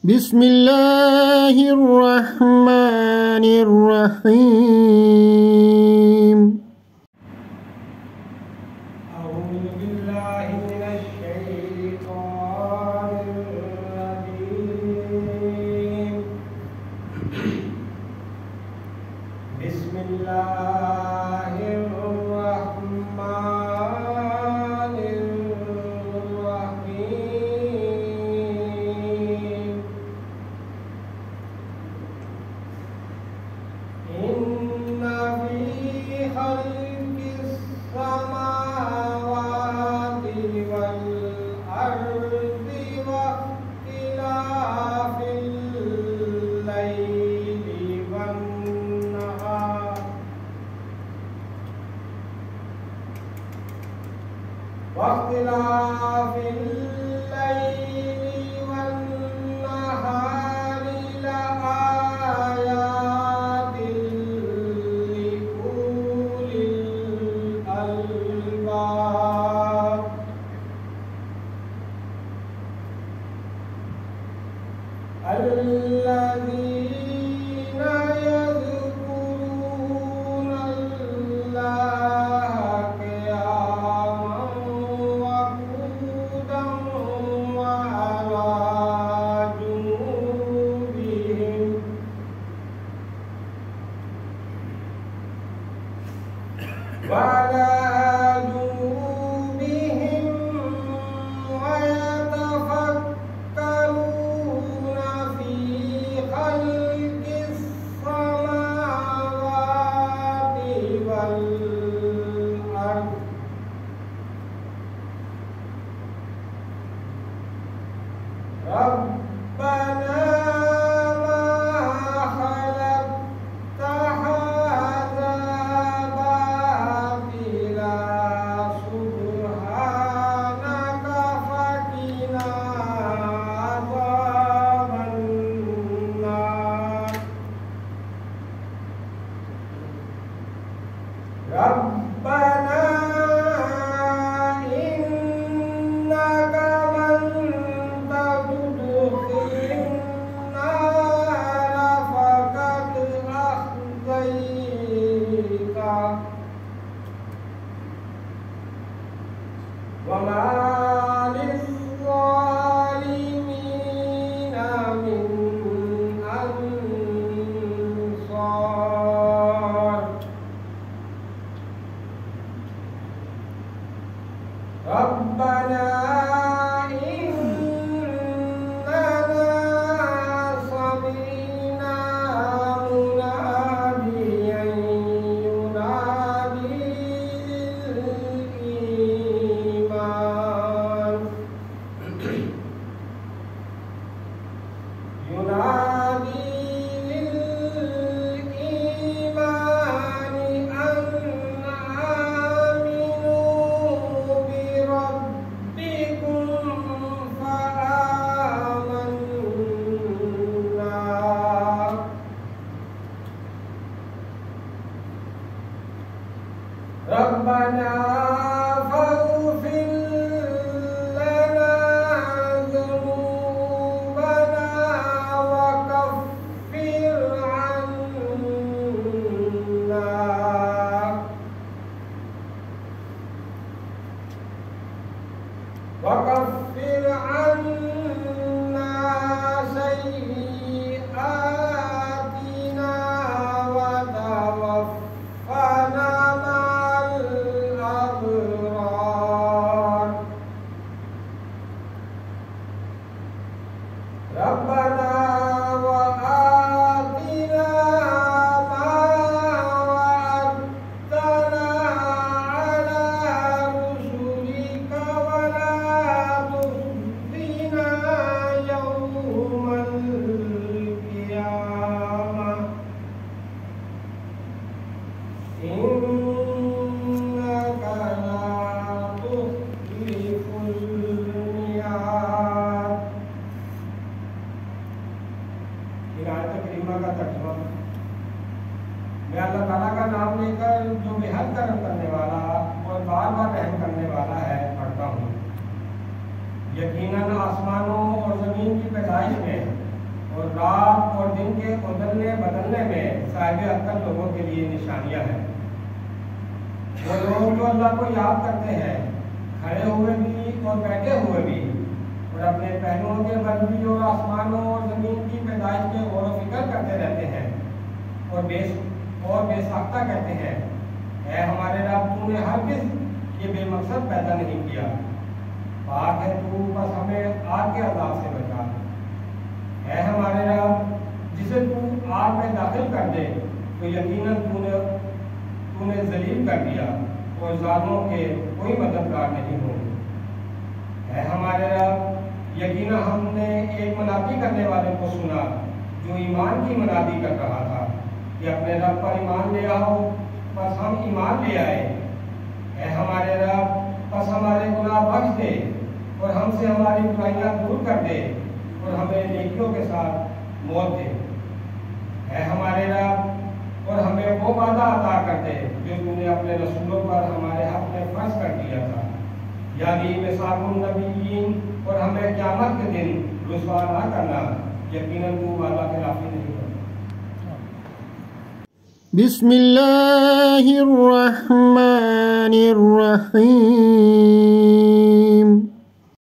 بسم الله الرحمن الرحيم. أعوذ بالله من الشيطان الرجيم. بسم الله الرحمن الرحيم. إن في خلق السماوات والأرض واختلاف الليل والنهار لآيات لأولي الألباب. الذين يذكرون الله قياما وقعودا وعلى جنوبهم ويتفكرون في خلق السماوات والأرض. ربنا ما خلقت هذا باطلا سبحانك فقنا عذاب النار. ربنا إنك من تدخل النار فقد أخزيته وما للظالمين من أنصار. ربنا إننا سمعنا مناديا ينادي للإيمان أن آمنوا بربكم فآمنا. ربنا فاغفر لنا ذنوبنا وكفر عنا سيئاتنا وتوفنا مع الأبرار. ربنا وآتنا ما وعدتنا على رسلك ولا تخزنا يوم القيامة إنك لا تخلف الميعاد. आयत करीमा का तर्जुमा मैं अल्लाह ताला का नाम लेकर जो बेहद करम करने वाला और बार बार रहम करने वाला है पढ़ता हूँ। यकीनन आसमानों और ज़मीन की पैदाइश में और रात और दिन के बदलने बदलने में साहिब अक्ल लोगों के लिए निशानियां हैं। वो लोग जो अल्लाह को याद करते हैं, खड़े हुए भी और बैठे हुए भी, और अपने पहलुओं के बल भी और आसमानों और ज़मीन की पैदाइश में गौर व फिक्र करते रहते हैं और बेसाख्ता कहते हैं, ऐ हमारे रब, तूने हरगिज़ ये बेमकसद पैदा नहीं किया। पाक है तू, बस हमें आग के अज़ाब से बचा। ऐ हमारे रब, जिसे तू आग में दाखिल कर दे तो यकीनन तूने जलील कर दिया और जालिमों के कोई मददगार नहीं होंगे। ऐ हमारे रब, यकीनन हमने एक मनादी करने वाले को सुना जो ईमान की मनादी कर रहा था कि अपने रब पर ईमान ले आओ, बस हम ईमान ले आए। ऐ हमारे रब, बस हमारे गुनाह बख्श दे और हमसे हमारी बुराइयां दूर कर दे और हमें नेकियों के साथ मौत दे। ऐ हमारे रब, और हमें वो वादा अता कर दे जो तूने अपने रसूलों पर हमारे हक में फर्ज कर दिया था, यानी मिसाकुन नबीयीन, और हमें क़यामत के दिन रुसवा ना करना। यकीनन तू वादा खिलाफी नहीं करता। बिस्मिल्लाहिर रहमानिर रहीम।